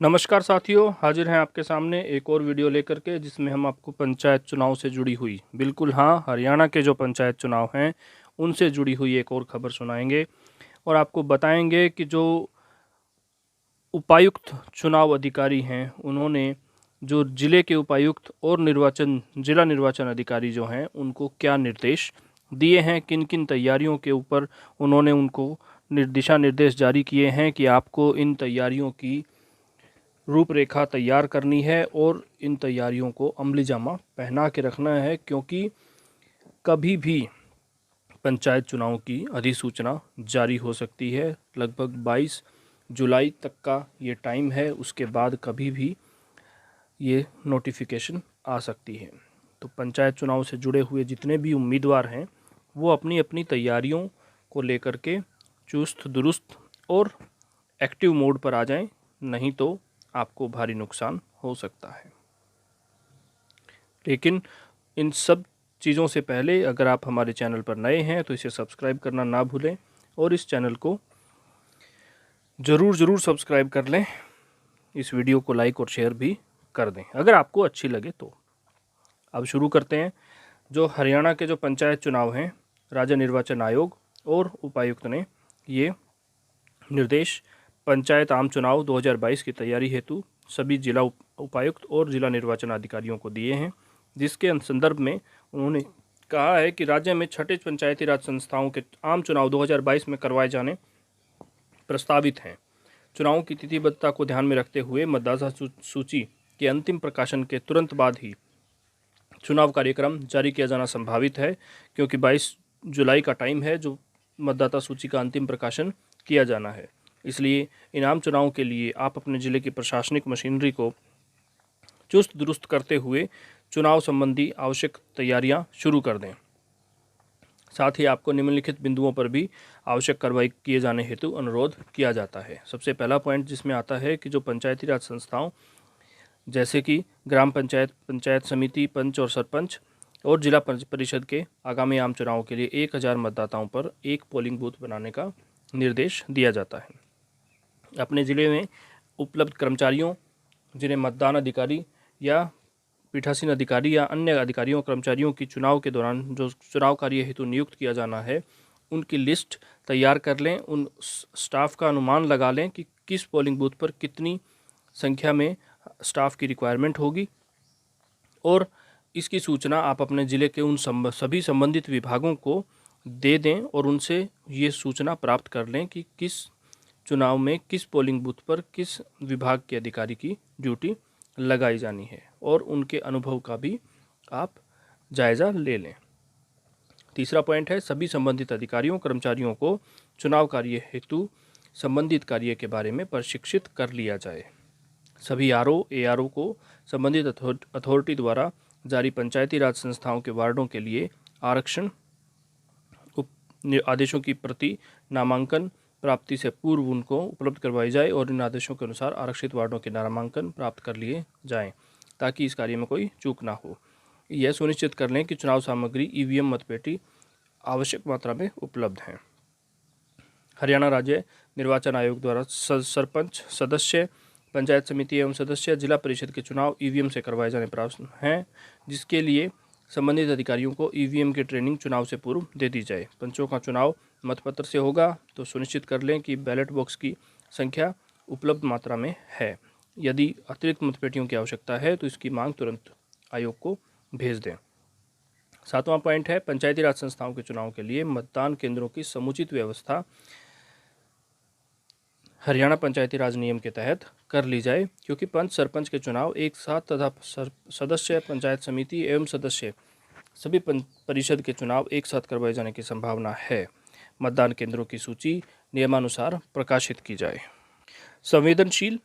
नमस्कार साथियों, हाजिर हैं आपके सामने एक और वीडियो लेकर के जिसमें हम आपको पंचायत चुनाव से जुड़ी हुई बिल्कुल हाँ हरियाणा के जो पंचायत चुनाव हैं उनसे जुड़ी हुई एक और खबर सुनाएंगे और आपको बताएंगे कि जो उपायुक्त चुनाव अधिकारी हैं उन्होंने जो जिले के उपायुक्त और जिला निर्वाचन अधिकारी जो हैं उनको क्या निर्देश दिए हैं, किन किन तैयारियों के ऊपर उन्होंने उनको दिशा निर्देश जारी किए हैं कि आपको इन तैयारियों की रूपरेखा तैयार करनी है और इन तैयारियों को अमली जामा पहना के रखना है, क्योंकि कभी भी पंचायत चुनाव की अधिसूचना जारी हो सकती है। लगभग 22 जुलाई तक का ये टाइम है, उसके बाद कभी भी ये नोटिफिकेशन आ सकती है। तो पंचायत चुनाव से जुड़े हुए जितने भी उम्मीदवार हैं वो अपनी अपनी तैयारियों को लेकर के चुस्त दुरुस्त और एक्टिव मोड पर आ जाएं, नहीं तो आपको भारी नुकसान हो सकता है। लेकिन इन सब चीज़ों से पहले अगर आप हमारे चैनल पर नए हैं तो इसे सब्सक्राइब करना ना भूलें और इस चैनल को ज़रूर सब्सक्राइब कर लें। इस वीडियो को लाइक और शेयर भी कर दें अगर आपको अच्छी लगे तो। अब शुरू करते हैं। जो हरियाणा के जो पंचायत चुनाव हैं, राज्य निर्वाचन आयोग और उपायुक्त ने ये निर्देश पंचायत आम चुनाव 2022 की तैयारी हेतु सभी जिला उपायुक्त और जिला निर्वाचन अधिकारियों को दिए हैं, जिसके संदर्भ में उन्होंने कहा है कि राज्य में छठे पंचायती राज संस्थाओं के आम चुनाव 2022 में करवाए जाने प्रस्तावित हैं। चुनावों की तिथिबद्धता को ध्यान में रखते हुए मतदाता सूची के अंतिम प्रकाशन के तुरंत बाद ही चुनाव कार्यक्रम जारी किया जाना संभावित है, क्योंकि 22 जुलाई का टाइम है जो मतदाता सूची का अंतिम प्रकाशन किया जाना है। इसलिए इन आम चुनावों के लिए आप अपने ज़िले की प्रशासनिक मशीनरी को चुस्त दुरुस्त करते हुए चुनाव संबंधी आवश्यक तैयारियां शुरू कर दें। साथ ही आपको निम्नलिखित बिंदुओं पर भी आवश्यक कार्रवाई किए जाने हेतु अनुरोध किया जाता है। सबसे पहला पॉइंट जिसमें आता है कि जो पंचायती राज संस्थाओं जैसे कि ग्राम पंचायत, पंचायत समिति, पंच और सरपंच और जिला परिषद के आगामी आम चुनाव के लिए 1000 मतदाताओं पर एक पोलिंग बूथ बनाने का निर्देश दिया जाता है। अपने ज़िले में उपलब्ध कर्मचारियों जिन्हें मतदान अधिकारी या पीठासीन अधिकारी या अन्य अधिकारियों कर्मचारियों की चुनाव के दौरान जो चुनाव कार्य हेतु नियुक्त किया जाना है, उनकी लिस्ट तैयार कर लें। उन स्टाफ का अनुमान लगा लें कि किस पोलिंग बूथ पर कितनी संख्या में स्टाफ की रिक्वायरमेंट होगी और इसकी सूचना आप अपने ज़िले के उन सभी संबंधित विभागों को दे दें और उनसे ये सूचना प्राप्त कर लें कि किस चुनाव में किस पोलिंग बूथ पर किस विभाग के अधिकारी की ड्यूटी लगाई जानी है और उनके अनुभव का भी आप जायज़ा ले लें। तीसरा पॉइंट है, सभी संबंधित अधिकारियों कर्मचारियों को चुनाव कार्य हेतु संबंधित कार्य के बारे में प्रशिक्षित कर लिया जाए। सभी ARO को संबंधित अथॉरिटी द्वारा जारी पंचायती राज संस्थाओं के वार्डों के लिए आरक्षण आदेशों की प्रति नामांकन प्राप्ति से पूर्व उनको उपलब्ध करवाई जाए और इन आदेशों के अनुसार आरक्षित वार्डों के नामांकन प्राप्त कर लिए जाएं, ताकि इस कार्य में कोई चूक ना हो। यह सुनिश्चित कर लें कि चुनाव सामग्री EVM मतपेटी आवश्यक मात्रा में उपलब्ध हैं। हरियाणा राज्य निर्वाचन आयोग द्वारा सरपंच सदस्य, पंचायत समिति एवं सदस्य, जिला परिषद के चुनाव EVM से करवाए जाने प्रावधान हैं, जिसके लिए संबंधित अधिकारियों को EVM की ट्रेनिंग चुनाव से पूर्व दे दी जाए। पंचों का चुनाव मतपत्र से होगा, तो सुनिश्चित कर लें कि बैलेट बॉक्स की संख्या उपलब्ध मात्रा में है। यदि अतिरिक्त मतपेटियों की आवश्यकता है तो इसकी मांग तुरंत आयोग को भेज दें। सातवां पॉइंट है, पंचायती राज संस्थाओं के चुनाव के लिए मतदान केंद्रों की समुचित व्यवस्था हरियाणा पंचायती राज नियम के तहत कर ली जाए, क्योंकि पंच सरपंच के चुनाव एक साथ तथा सदस्य, पंचायत समिति एवं सदस्य सभी परिषद के चुनाव एक साथ करवाए जाने की संभावना है। मतदान केंद्रों की सूची नियमानुसार प्रकाशित की जाए। संवेदनशील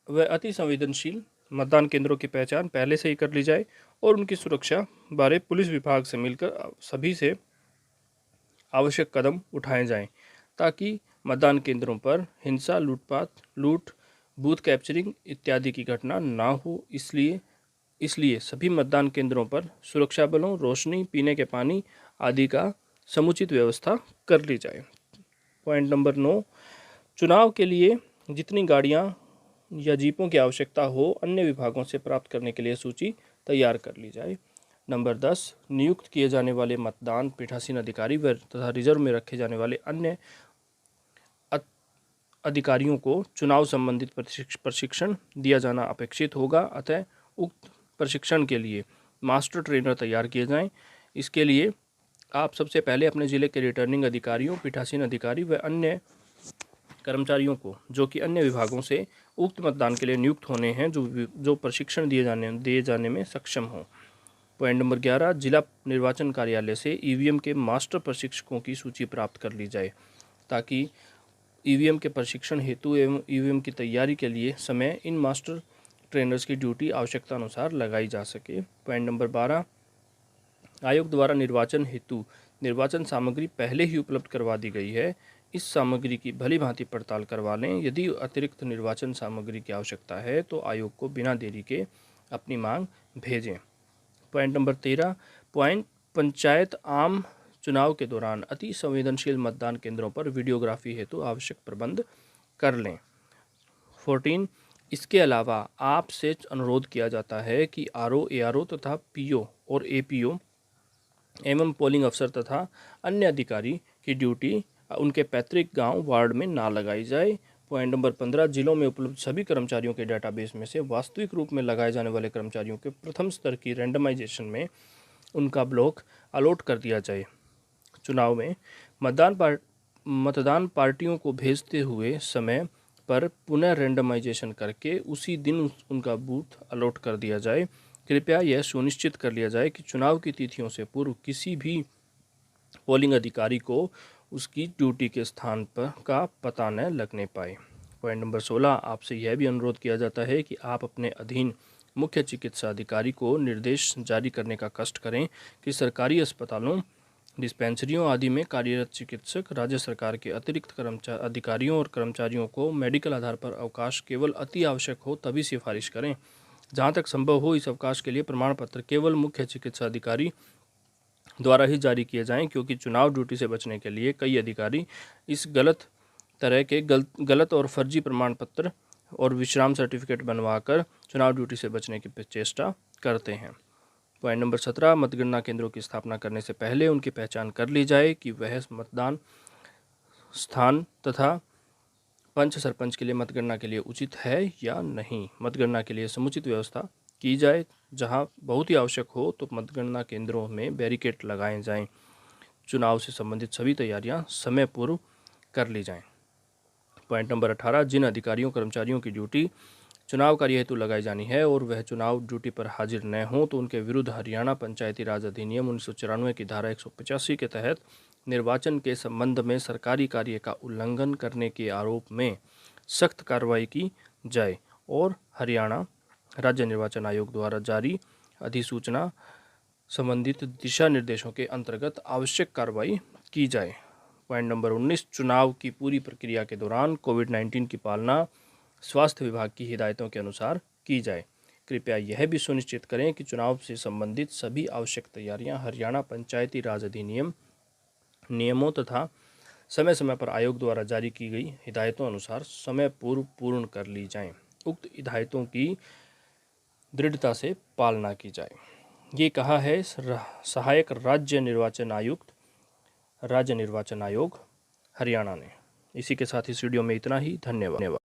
व अति संवेदनशील मतदान केंद्रों की पहचान पहले से ही कर ली जाए और उनकी सुरक्षा बारे पुलिस विभाग से मिलकर सभी से आवश्यक कदम उठाए जाएं, ताकि मतदान केंद्रों पर हिंसा, लूट, बूथ कैप्चरिंग इत्यादि की घटना ना हो। इसलिए सभी मतदान केंद्रों पर सुरक्षा बलों, रोशनी, पीने के पानी आदि का समुचित व्यवस्था कर ली जाए। पॉइंट नंबर 9, चुनाव के लिए जितनी गाड़ियां या जीपों की आवश्यकता हो अन्य विभागों से प्राप्त करने के लिए सूची तैयार कर ली जाए। नंबर 10, नियुक्त किए जाने वाले मतदान पीठासीन अधिकारी व तथा रिजर्व में रखे जाने वाले अन्य अधिकारियों को चुनाव संबंधित प्रशिक्षण दिया जाना अपेक्षित होगा। अतः उक्त प्रशिक्षण के लिए मास्टर ट्रेनर तैयार किए जाएं। इसके लिए आप सबसे पहले अपने ज़िले के रिटर्निंग अधिकारियों, पीठासीन अधिकारी व अन्य कर्मचारियों को जो कि अन्य विभागों से उक्त मतदान के लिए नियुक्त होने हैं जो प्रशिक्षण दिए जाने में सक्षम हों। पॉइंट नंबर 11, जिला निर्वाचन कार्यालय से ईवीएम के मास्टर प्रशिक्षकों की सूची प्राप्त कर ली जाए ताकि ईवीएम के प्रशिक्षण हेतु एवं ईवीएम की तैयारी के लिए समय इन मास्टर ट्रेनर्स की ड्यूटी आवश्यकता अनुसार लगाई जा सके। पॉइंट नंबर 12, आयोग द्वारा निर्वाचन हेतु निर्वाचन सामग्री पहले ही उपलब्ध करवा दी गई है। इस सामग्री की भली भांति पड़ताल करवा लें। यदि अतिरिक्त निर्वाचन सामग्री की आवश्यकता है तो आयोग को बिना देरी के अपनी मांग भेजें। पॉइंट नंबर 13, पंचायत आम चुनाव के दौरान अति संवेदनशील मतदान केंद्रों पर वीडियोग्राफी हेतु आवश्यक प्रबंध कर लें। 14, इसके अलावा आपसे अनुरोध किया जाता है कि आरओ, एआरओ तथा पीओ और एपीओ एवं पोलिंग अफसर तथा अन्य अधिकारी की ड्यूटी उनके पैतृक गांव वार्ड में ना लगाई जाए। पॉइंट नंबर 15, जिलों में उपलब्ध सभी कर्मचारियों के डेटाबेस में से वास्तविक रूप में लगाए जाने वाले कर्मचारियों के प्रथम स्तर की रैंडमाइजेशन में उनका ब्लॉक अलॉट कर दिया जाए। चुनाव में मतदान पार्टियों को भेजते हुए समय पर पुनः रैंडमाइजेशन करके उसी दिन उनका बूथ अलॉट कर दिया जाए। कृपया यह सुनिश्चित कर लिया जाए कि चुनाव की तिथियों से पूर्व किसी भी पोलिंग अधिकारी को उसकी ड्यूटी के स्थान पर का पता न लगने पाए। पॉइंट नंबर 16, आपसे यह भी अनुरोध किया जाता है कि आप अपने अधीन मुख्य चिकित्सा अधिकारी को निर्देश जारी करने का कष्ट करें कि सरकारी अस्पतालों, डिस्पेंसरियों आदि में कार्यरत चिकित्सक राज्य सरकार के अतिरिक्त अधिकारियों और कर्मचारियों को मेडिकल आधार पर अवकाश केवल अति आवश्यक हो तभी सिफारिश करें। जहां तक संभव हो इस अवकाश के लिए प्रमाण पत्र केवल मुख्य चिकित्सा अधिकारी द्वारा ही जारी किए जाएं, क्योंकि चुनाव ड्यूटी से बचने के लिए कई अधिकारी इस गलत और फर्जी प्रमाण पत्र और विश्राम सर्टिफिकेट बनवाकर चुनाव ड्यूटी से बचने की चेष्टा करते हैं। पॉइंट नंबर 17, मतगणना केंद्रों की स्थापना करने से पहले उनकी पहचान कर ली जाए कि वह मतदान स्थान तथा पंच सरपंच के लिए मतगणना के लिए उचित है या नहीं। मतगणना के लिए समुचित व्यवस्था की जाए। जहां बहुत ही आवश्यक हो तो मतगणना केंद्रों में बैरिकेड लगाए जाएं। चुनाव से संबंधित सभी तैयारियां समय पूर्व कर ली जाएं। पॉइंट नंबर 18, जिन अधिकारियों कर्मचारियों की ड्यूटी चुनाव कार्य हेतु लगाई जानी है और वह चुनाव ड्यूटी पर हाजिर न हो तो उनके विरुद्ध हरियाणा पंचायती राज अधिनियम 1994 की धारा 185 के तहत निर्वाचन के संबंध में सरकारी कार्य का उल्लंघन करने के आरोप में सख्त कार्रवाई की जाए और हरियाणा राज्य निर्वाचन आयोग द्वारा जारी अधिसूचना संबंधित दिशा निर्देशों के अंतर्गत आवश्यक कार्रवाई की जाए। पॉइंट नंबर 19, चुनाव की पूरी प्रक्रिया के दौरान कोविड-19 की पालना स्वास्थ्य विभाग की हिदायतों के अनुसार की जाए। कृपया यह भी सुनिश्चित करें कि चुनाव से संबंधित सभी आवश्यक तैयारियां हरियाणा पंचायती राज अधिनियम नियमों तथा समय समय पर आयोग द्वारा जारी की गई हिदायतों अनुसार समय पूर्व पूर्ण कर ली जाएं। उक्त हिदायतों की दृढ़ता से पालना की जाए। ये कहा है सहायक राज्य निर्वाचन आयुक्त, राज्य निर्वाचन आयोग हरियाणा ने। इसी के साथ इस वीडियो में इतना ही। धन्यवाद।